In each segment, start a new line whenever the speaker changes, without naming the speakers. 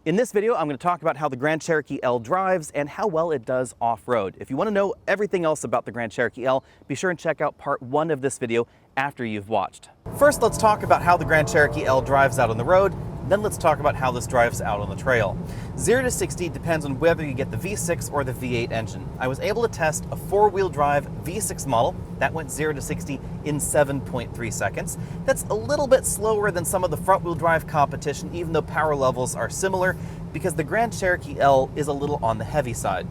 In this video, I'm going to talk about how the Grand Cherokee L drives and how well it does off-road. If you want to know everything else about the Grand Cherokee L, be sure and check out part 1 of this video after you've watched. First, let's talk about how the Grand Cherokee L drives out on the road. Then let's talk about how this drives out on the trail. 0 to 60 depends on whether you get the V6 or the V8 engine. I was able to test a 4-wheel drive V6 model that went 0 to 60 in 7.3 seconds. That's a little bit slower than some of the front-wheel drive competition, even though power levels are similar, because the Grand Cherokee L is a little on the heavy side.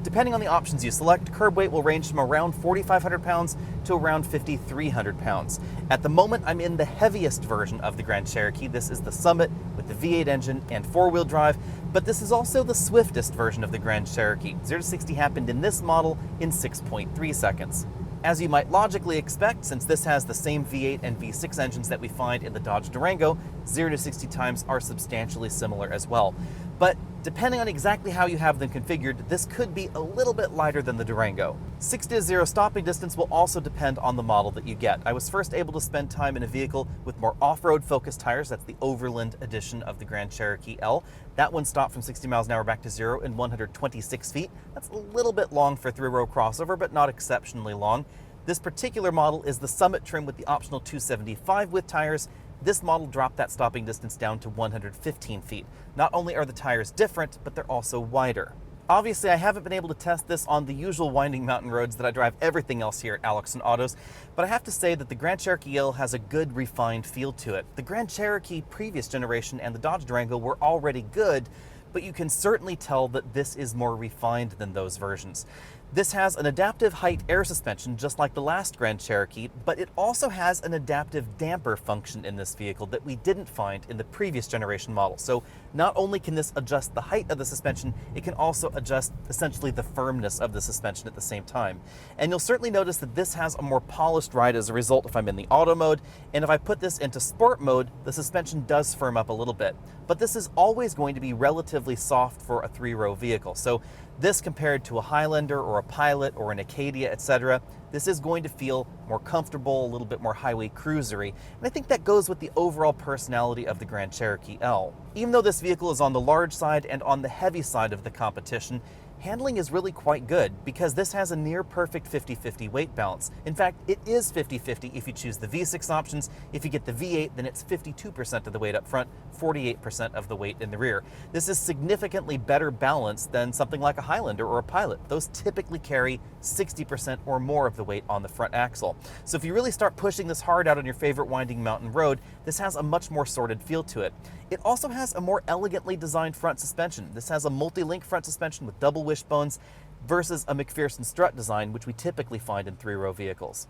Depending on the options you select, curb weight will range from around 4,500 pounds to around 5,300 pounds. At the moment, I'm in the heaviest version of the Grand Cherokee. This is the Summit with the V8 engine and 4-wheel drive, but this is also the swiftest version of the Grand Cherokee. 0 to 60 happened in this model in 6.3 seconds. As you might logically expect, since this has the same V8 and V6 engines that we find in the Dodge Durango, 0 to 60 times are substantially similar as well. But depending on exactly how you have them configured, this could be a little bit lighter than the Durango. 60 to 0 stopping distance will also depend on the model that you get. I was first able to spend time in a vehicle with more off-road focused tires. That's the Overland edition of the Grand Cherokee L. That one stopped from 60 miles an hour back to 0 in 126 feet. That's a little bit long for a 3-row crossover, but not exceptionally long. This particular model is the Summit trim with the optional 275 width tires. This model dropped that stopping distance down to 115 feet. Not only are the tires different, but they're also wider. Obviously, I haven't been able to test this on the usual winding mountain roads that I drive everything else here at Alex & Autos, but I have to say that the Grand Cherokee L has a good refined feel to it. The Grand Cherokee previous generation and the Dodge Durango were already good, but you can certainly tell that this is more refined than those versions. This has an adaptive height air suspension, just like the last Grand Cherokee, but it also has an adaptive damper function in this vehicle that we didn't find in the previous generation model. So not only can this adjust the height of the suspension, it can also adjust essentially the firmness of the suspension at the same time. And you'll certainly notice that this has a more polished ride as a result if I'm in the auto mode, and if I put this into sport mode, the suspension does firm up a little bit. But this is always going to be relatively soft for a 3-row vehicle. So this compared to a Highlander or a Pilot or an Acadia, etc., this is going to feel more comfortable, a little bit more highway cruisery, and I think that goes with the overall personality of the Grand Cherokee L. Even though this vehicle is on the large side and on the heavy side of the competition, handling is really quite good because this has a near perfect 50-50 weight balance. In fact, it is 50-50 if you choose the V6 options. If you get the V8, then it's 52% of the weight up front, 48% of the weight in the rear. This is significantly better balanced than something like a Highlander or a Pilot. Those typically carry 60% or more of the weight on the front axle. So if you really start pushing this hard out on your favorite winding mountain road, this has a much more sorted feel to it. It also has a more elegantly designed front suspension. This has a multi-link front suspension with double wishbones versus a McPherson strut design, which we typically find in 3-row vehicles.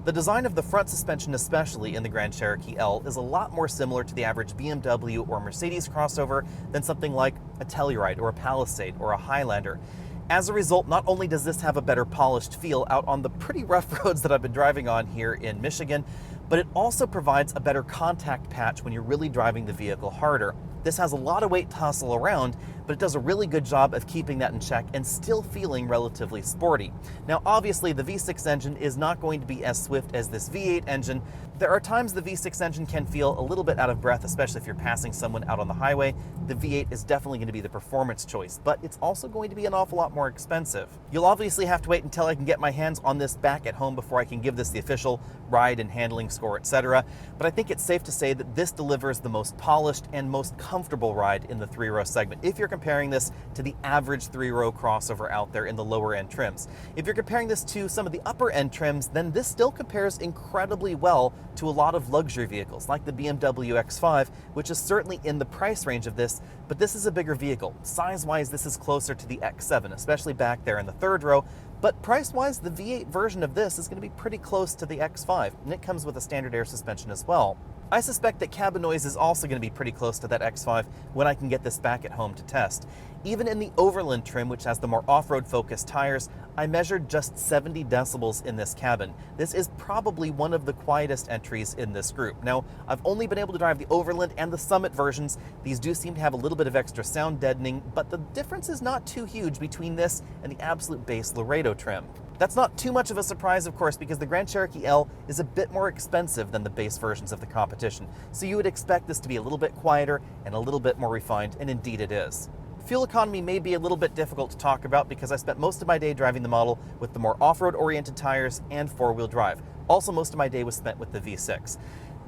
The design of the front suspension, especially in the Grand Cherokee L, is a lot more similar to the average BMW or Mercedes crossover than something like a Telluride or a Palisade or a Highlander. As a result, not only does this have a better polished feel out on the pretty rough roads that I've been driving on here in Michigan, but it also provides a better contact patch when you're really driving the vehicle harder. This has a lot of weight to hustle around, but it does a really good job of keeping that in check and still feeling relatively sporty. Now, obviously, the V6 engine is not going to be as swift as this V8 engine. There are times the V6 engine can feel a little bit out of breath, especially if you're passing someone out on the highway. The V8 is definitely going to be the performance choice, but it's also going to be an awful lot more expensive. You'll obviously have to wait until I can get my hands on this back at home before I can give this the official ride and handling score, etc. But I think it's safe to say that this delivers the most polished and most comfortable ride in the 3-row segment if you're comparing this to the average 3-row crossover out there in the lower end trims. If you're comparing this to some of the upper end trims, then this still compares incredibly well to a lot of luxury vehicles like the BMW X5, which is certainly in the price range of this, but this is a bigger vehicle. Size-wise, this is closer to the X7, especially back there in the 3rd row, but price-wise, the V8 version of this is going to be pretty close to the X5, and it comes with a standard air suspension as well. I suspect that cabin noise is also going to be pretty close to that X5 when I can get this back at home to test. Even in the Overland trim, which has the more off-road focused tires, I measured just 70 decibels in this cabin. This is probably one of the quietest entries in this group. Now, I've only been able to drive the Overland and the Summit versions. These do seem to have a little bit of extra sound deadening, but the difference is not too huge between this and the absolute base Laredo trim. That's not too much of a surprise, of course, because the Grand Cherokee L is a bit more expensive than the base versions of the competition, so you would expect this to be a little bit quieter and a little bit more refined, and indeed it is. Fuel economy may be a little bit difficult to talk about because I spent most of my day driving the model with the more off-road oriented tires and four-wheel drive. Also, most of my day was spent with the V6.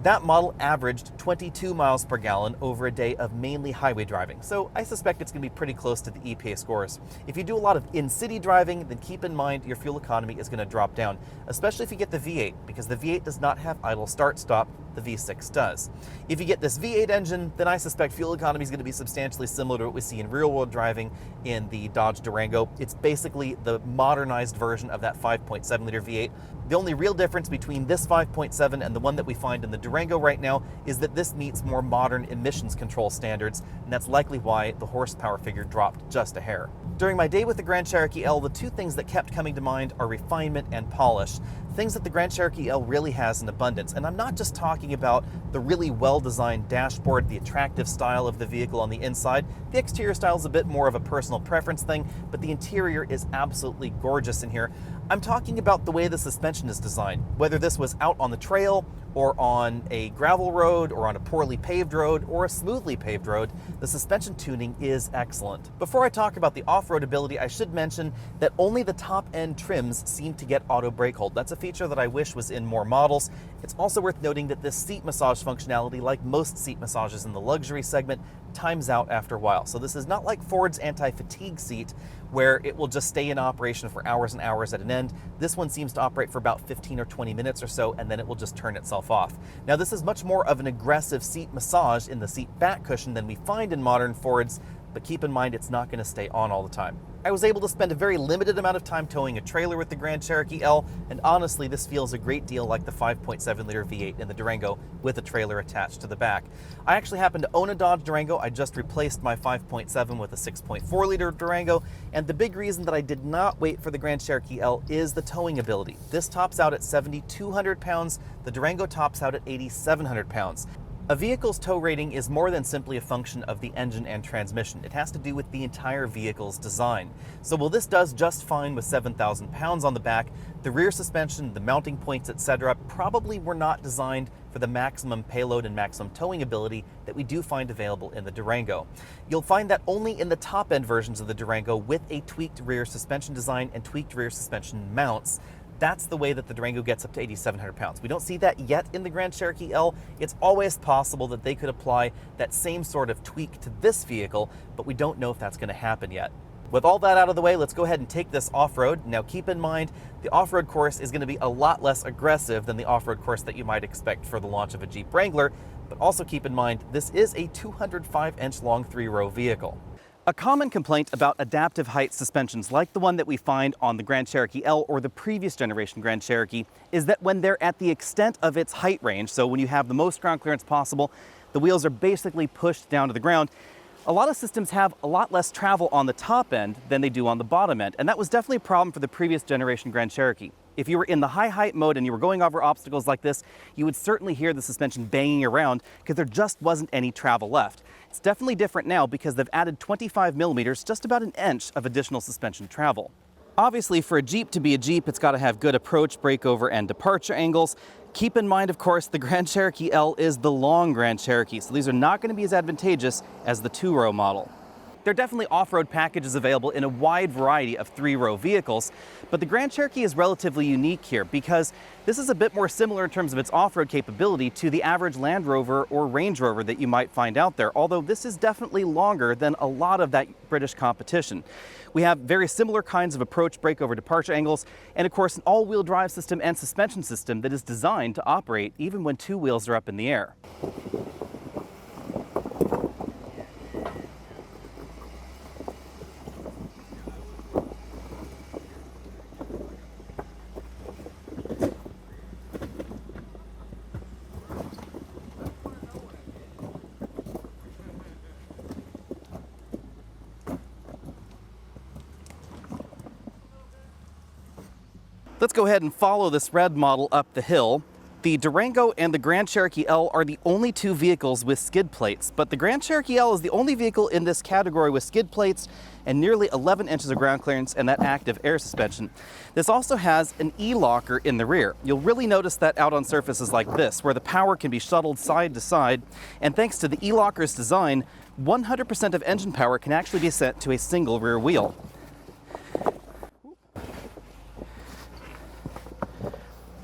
That model averaged 22 miles per gallon over a day of mainly highway driving, so I suspect it's going to be pretty close to the EPA scores. If you do a lot of in-city driving, then keep in mind your fuel economy is going to drop down, especially if you get the V8, because the V8 does not have idle start-stop, the V6 does. If you get this V8 engine, then I suspect fuel economy is going to be substantially similar to what we see in real-world driving in the Dodge Durango. It's basically the modernized version of that 5.7-liter V8. The only real difference between this 5.7 and the one that we find in the Durango right now is that this meets more modern emissions control standards, and that's likely why the horsepower figure dropped just a hair. During my day with the Grand Cherokee L, the two things that kept coming to mind are refinement and polish, things that the Grand Cherokee L really has in abundance. And I'm not just talking about the really well-designed dashboard, the attractive style of the vehicle on the inside. The exterior style is a bit more of a personal preference thing, but the interior is absolutely gorgeous in here. I'm talking about the way the suspension is designed, whether this was out on the trail or on a gravel road or on a poorly paved road or a smoothly paved road, the suspension tuning is excellent. Before I talk about the off-road ability, I should mention that only the top-end trims seem to get auto brake hold. That's a feature that I wish was in more models. It's also worth noting that this seat massage functionality, like most seat massages in the luxury segment, times out after a while. So this is not like Ford's anti-fatigue seat, where it will just stay in operation for hours and hours at an end. This one seems to operate for about 15 or 20 minutes or so, and then it will just turn itself off. Now, this is much more of an aggressive seat massage in the seat back cushion than we find in modern Fords, but keep in mind it's not going to stay on all the time. I was able to spend a very limited amount of time towing a trailer with the Grand Cherokee L, and honestly, this feels a great deal like the 5.7-liter V8 in the Durango with a trailer attached to the back. I actually happen to own a Dodge Durango. I just replaced my 5.7 with a 6.4-liter Durango, and the big reason that I did not wait for the Grand Cherokee L is the towing ability. This tops out at 7,200 pounds. The Durango tops out at 8,700 pounds. A vehicle's tow rating is more than simply a function of the engine and transmission. It has to do with the entire vehicle's design. So while this does just fine with 7,000 pounds on the back, the rear suspension, the mounting points, etc. probably were not designed for the maximum payload and maximum towing ability that we do find available in the Durango. You'll find that only in the top-end versions of the Durango with a tweaked rear suspension design and tweaked rear suspension mounts. That's the way that the Durango gets up to 8,700 pounds. We don't see that yet in the Grand Cherokee L. It's always possible that they could apply that same sort of tweak to this vehicle, but we don't know if that's going to happen yet. With all that out of the way, let's go ahead and take this off-road. Now keep in mind, the off-road course is going to be a lot less aggressive than the off-road course that you might expect for the launch of a Jeep Wrangler, but also keep in mind, this is a 205-inch long three-row vehicle. A common complaint about adaptive height suspensions like the one that we find on the Grand Cherokee L or the previous generation Grand Cherokee is that when they're at the extent of its height range, so when you have the most ground clearance possible, the wheels are basically pushed down to the ground. A lot of systems have a lot less travel on the top end than they do on the bottom end, and that was definitely a problem for the previous generation Grand Cherokee. If you were in the high height mode and you were going over obstacles like this, you would certainly hear the suspension banging around because there just wasn't any travel left. It's definitely different now because they've added 25 millimeters, just about an inch of additional suspension travel. Obviously, for a Jeep to be a Jeep, it's got to have good approach, breakover, and departure angles. Keep in mind, of course, the Grand Cherokee L is the long Grand Cherokee, so these are not going to be as advantageous as the two-row model. There are definitely off-road packages available in a wide variety of three-row vehicles, but the Grand Cherokee is relatively unique here because this is a bit more similar in terms of its off-road capability to the average Land Rover or Range Rover that you might find out there, although this is definitely longer than a lot of that British competition. We have very similar kinds of approach, breakover, departure angles, and of course an all-wheel drive system and suspension system that is designed to operate even when two wheels are up in the air. Let's go ahead and follow this red model up the hill. The Durango and the Grand Cherokee L are the only two vehicles with skid plates, but the Grand Cherokee L is the only vehicle in this category with skid plates and nearly 11 inches of ground clearance and that active air suspension. This also has an E-locker in the rear. You'll really notice that out on surfaces like this, where the power can be shuttled side to side, and thanks to the E-locker's design, 100% of engine power can actually be sent to a single rear wheel.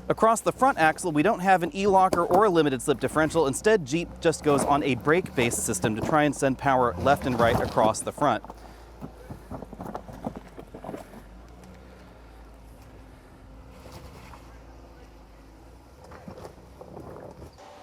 Across the front axle, we don't have an E-locker or a limited slip differential. Instead, Jeep just goes on a brake-based system to try and send power left and right across the front.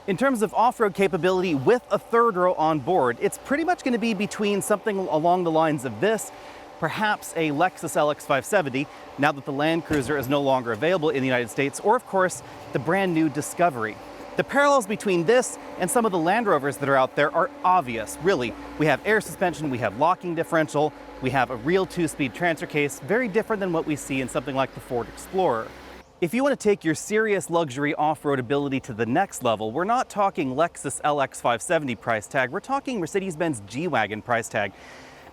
In terms of off-road capability with a third row on board, it's pretty much going to be between something along the lines of this, perhaps a Lexus LX 570, now that the Land Cruiser is no longer available in the United States, or of course, the brand new Discovery. The parallels between this and some of the Land Rovers that are out there are obvious, really. We have air suspension, we have locking differential, we have a real 2-speed transfer case, very different than what we see in something like the Ford Explorer. If you want to take your serious luxury off-road ability to the next level, we're not talking Lexus LX 570 price tag, we're talking Mercedes-Benz G Wagon price tag,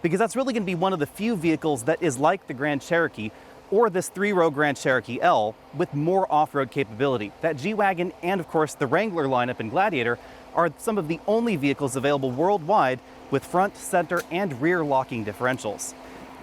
because that's really going to be one of the few vehicles that is like the Grand Cherokee or this 3-row Grand Cherokee L with more off-road capability. That G Wagon and of course the Wrangler lineup in Gladiator are some of the only vehicles available worldwide with front, center, and rear locking differentials.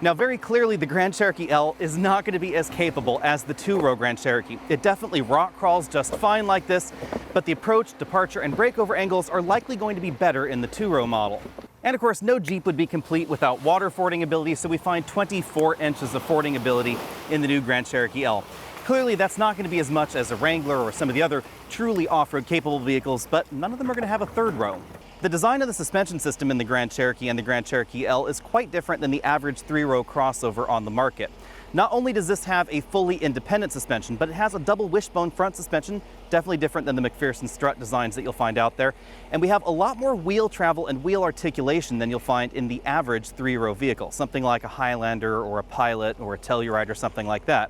Now, very clearly, the Grand Cherokee L is not going to be as capable as the 2-row Grand Cherokee. It definitely rock crawls just fine like this, but the approach, departure, and breakover angles are likely going to be better in the 2-row model. And of course, no Jeep would be complete without water fording ability, so we find 24 inches of fording ability in the new Grand Cherokee L. Clearly, that's not going to be as much as a Wrangler or some of the other truly off-road capable vehicles, but none of them are going to have a 3rd row. The design of the suspension system in the Grand Cherokee and the Grand Cherokee L is quite different than the average 3-row crossover on the market. Not only does this have a fully independent suspension, but it has a double wishbone front suspension, definitely different than the McPherson strut designs that you'll find out there. And we have a lot more wheel travel and wheel articulation than you'll find in the average 3-row vehicle, something like a Highlander or a Pilot or a Telluride or something like that.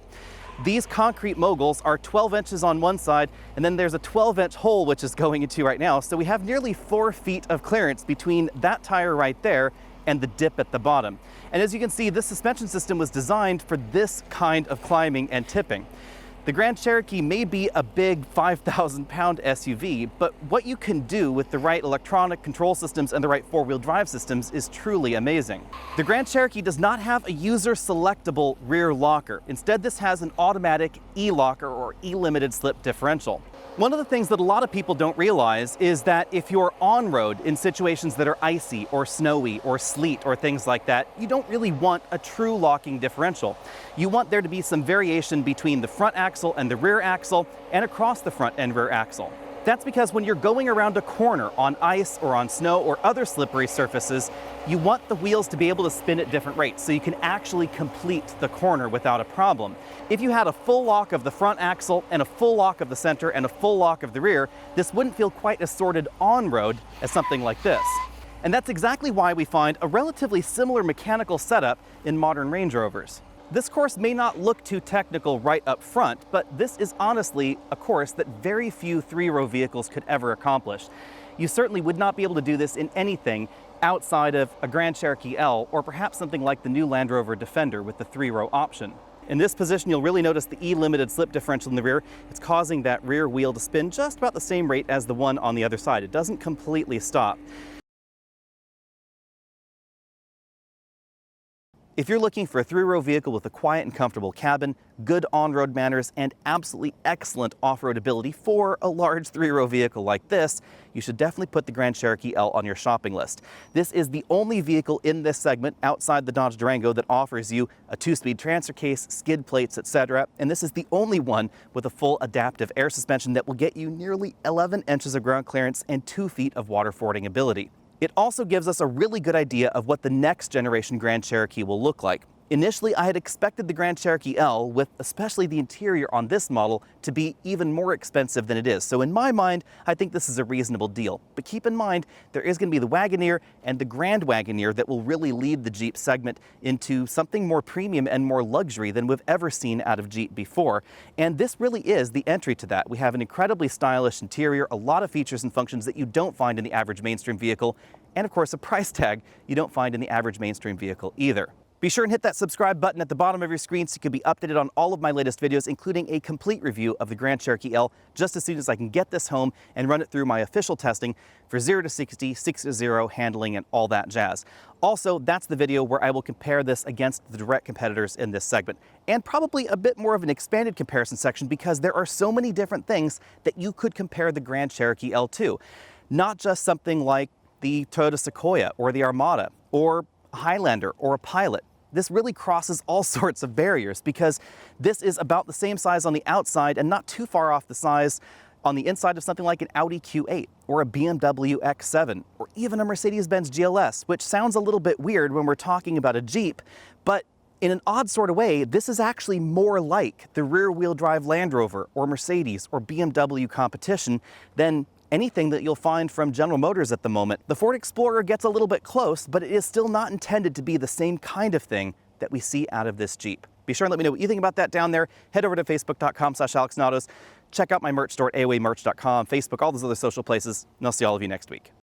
These concrete moguls are 12 inches on one side, and then there's a 12-inch hole which is going into right now, so we have nearly 4 feet of clearance between that tire right there and the dip at the bottom. And as you can see, this suspension system was designed for this kind of climbing and tipping. The Grand Cherokee may be a big 5,000-pound SUV, but what you can do with the right electronic control systems and the right 4-wheel drive systems is truly amazing. The Grand Cherokee does not have a user-selectable rear locker. Instead, this has an automatic E-locker or E-limited slip differential. One of the things that a lot of people don't realize is that if you're on-road in situations that are icy or snowy or sleet or things like that, you don't really want a true locking differential. You want there to be some variation between the front axle and the rear axle and across the front and rear axle. That's because when you're going around a corner on ice or on snow or other slippery surfaces, you want the wheels to be able to spin at different rates so you can actually complete the corner without a problem. If you had a full lock of the front axle and a full lock of the center and a full lock of the rear, this wouldn't feel quite as sorted on-road as something like this. And that's exactly why we find a relatively similar mechanical setup in modern Range Rovers. This course may not look too technical right up front, but this is honestly a course that very few 3-row vehicles could ever accomplish. You certainly would not be able to do this in anything outside of a Grand Cherokee L or perhaps something like the new Land Rover Defender with the 3-row option. In this position, you'll really notice the E-limited slip differential in the rear. It's causing that rear wheel to spin just about the same rate as the one on the other side. It doesn't completely stop. If you're looking for a 3-row vehicle with a quiet and comfortable cabin, good on-road manners, and absolutely excellent off-road ability for a large 3-row vehicle like this, you should definitely put the Grand Cherokee L on your shopping list. This is the only vehicle in this segment outside the Dodge Durango that offers you a 2-speed transfer case, skid plates, etc. And this is the only one with a full adaptive air suspension that will get you nearly 11 inches of ground clearance and 2 feet of water fording ability. It also gives us a really good idea of what the next generation Grand Cherokee will look like. Initially, I had expected the Grand Cherokee L, with especially the interior on this model, to be even more expensive than it is. So in my mind, I think this is a reasonable deal. But keep in mind, there is going to be the Wagoneer and the Grand Wagoneer that will really lead the Jeep segment into something more premium and more luxury than we've ever seen out of Jeep before. And this really is the entry to that. We have an incredibly stylish interior, a lot of features and functions that you don't find in the average mainstream vehicle, and of course a price tag you don't find in the average mainstream vehicle either. Be sure and hit that subscribe button at the bottom of your screen so you can be updated on all of my latest videos, including a complete review of the Grand Cherokee L, just as soon as I can get this home and run it through my official testing for 0 to 60, 6 to 0 handling and all that jazz. Also, that's the video where I will compare this against the direct competitors in this segment, and probably a bit more of an expanded comparison section because there are so many different things that you could compare the Grand Cherokee L to. Not just something like the Toyota Sequoia or the Armada or a Highlander or a Pilot. This really crosses all sorts of barriers because this is about the same size on the outside and not too far off the size on the inside of something like an Audi Q8 or a BMW X7 or even a Mercedes-Benz GLS, which sounds a little bit weird when we're talking about a Jeep, but in an odd sort of way, this is actually more like the rear-wheel drive Land Rover or Mercedes or BMW competition than anything that you'll find from General Motors at the moment. The Ford Explorer gets a little bit close, but it is still not intended to be the same kind of thing that we see out of this Jeep. Be sure and let me know what you think about that down there. Head over to facebook.com/AlexNautos. Check out my merch store at AOAmerch.com, Facebook, all those other social places, and I'll see all of you next week.